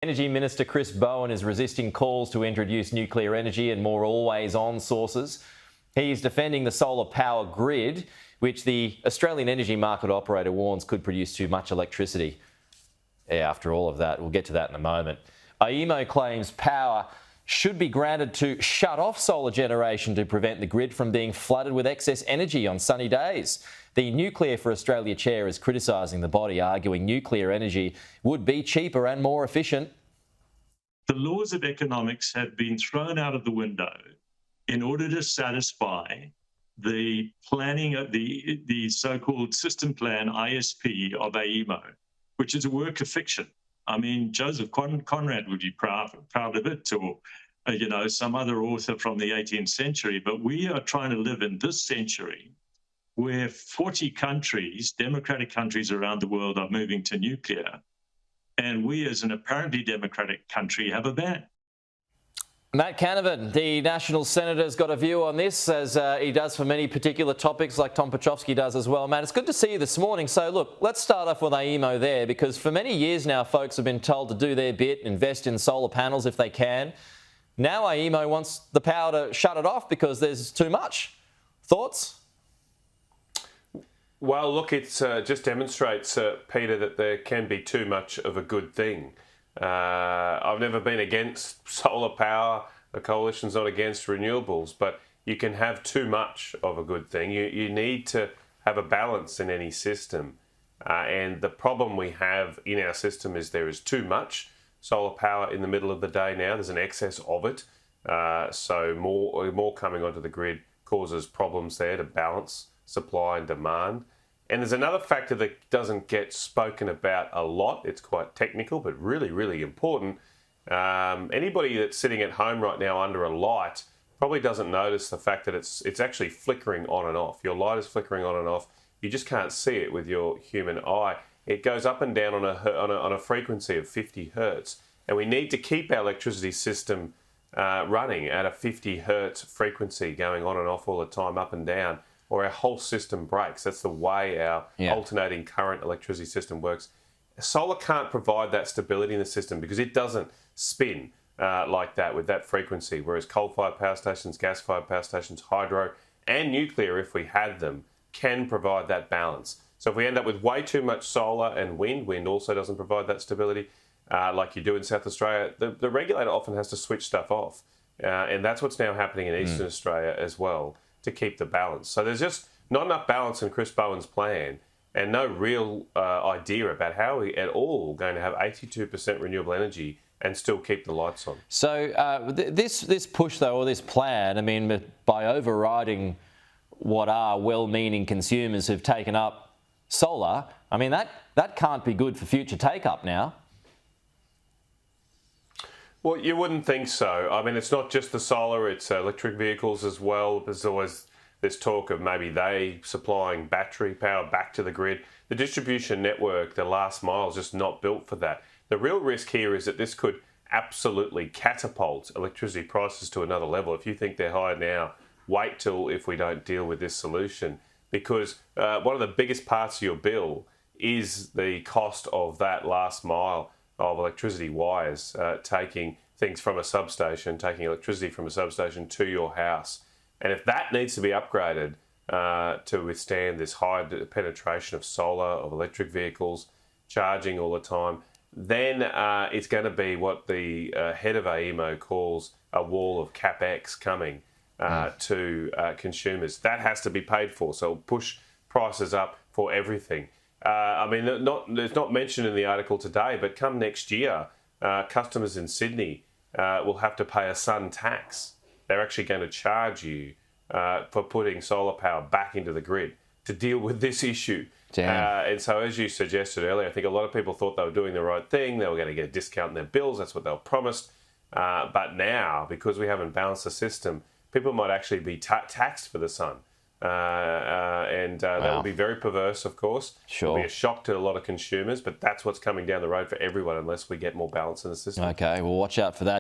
Energy Minister Chris Bowen is resisting calls to introduce nuclear energy and more always-on sources. He is defending the solar power grid, which the Australian energy market operator warns could produce too much electricity. Yeah, after all of that, we'll get to that in a moment. AEMO claims power should be granted to shut off solar generation to prevent the grid from being flooded with excess energy on sunny days. The Nuclear for Australia chair is criticising the body, arguing nuclear energy would be cheaper and more efficient. The laws of economics have been thrown out of the window in order to satisfy the planning of the so-called system plan ISP of AEMO, which is a work of fiction. I mean, Joseph Conrad would be proud of it, or some other author from the 18th century. But we are trying to live in this century where 40 countries, democratic countries around the world, are moving to nuclear. And we, as an apparently democratic country, have a ban. Matt Canavan, the National Senator, has got a view on this, as he does for many particular topics, like Tom Piotrowski does as well. Matt, it's good to see you this morning. So, look, let's start off with AEMO there, because for many years now, folks have been told to do their bit, invest in solar panels if they can. Now AEMO wants the power to shut it off because there's too much. Thoughts? Well, look, it just demonstrates, Peter, that there can be too much of a good thing. I've never been against solar power. The coalition's not against renewables, but you can have too much of a good thing. You need to have a balance in any system. And the problem we have in our system is there is too much solar power in the middle of the day now. There's an excess of it. So more coming onto the grid causes problems there to balance supply and demand. And there's another factor that doesn't get spoken about a lot. It's quite technical, but really, really important. Anybody that's sitting at home right now under a light probably doesn't notice the fact that it's actually flickering on and off. Your light is flickering on and off. You just can't see it with your human eye. It goes up and down on a frequency of 50 hertz. And we need to keep our electricity system running at a 50 hertz frequency, going on and off all the time, up and down, or our whole system breaks. That's the way our alternating current electricity system works. Solar can't provide that stability in the system because it doesn't spin like that with that frequency, whereas coal-fired power stations, gas-fired power stations, hydro and nuclear, if we had them, can provide that balance. So if we end up with way too much solar and wind also doesn't provide that stability like you do in South Australia, the regulator often has to switch stuff off. And that's what's now happening in Eastern Australia as well, to keep the balance. So there's just not enough balance in Chris Bowen's plan, and no real idea about how we at all going to have 82% renewable energy and still keep the lights on. So this push, though, or this plan, I mean, by overriding what are well-meaning consumers who've taken up solar, I mean, that can't be good for future take-up now. Well, you wouldn't think so. I mean, it's not just the solar, it's electric vehicles as well. There's always this talk of maybe they supplying battery power back to the grid. The distribution network, the last mile, is just not built for that. The real risk here is that this could absolutely catapult electricity prices to another level. If you think they're high now, wait till if we don't deal with this solution, because one of the biggest parts of your bill is the cost of that last mile of electricity wires, taking things from a substation, taking electricity from a substation to your house. And if that needs to be upgraded to withstand this high penetration of solar, of electric vehicles, charging all the time, then it's going to be what the head of AEMO calls a wall of CapEx coming to consumers. That has to be paid for, so it'll push prices up for everything. I mean, it's not mentioned in the article today, but come next year, customers in Sydney will have to pay a sun tax. They're actually going to charge you for putting solar power back into the grid to deal with this issue. And so, as you suggested earlier, I think a lot of people thought they were doing the right thing. They were going to get a discount in their bills. That's what they were promised. But now, because we haven't balanced the system, people might actually be taxed for the sun. That will be very perverse, of course. Sure. It'll be a shock to a lot of consumers, but that's what's coming down the road for everyone unless we get more balance in the system. Okay, well, watch out for that.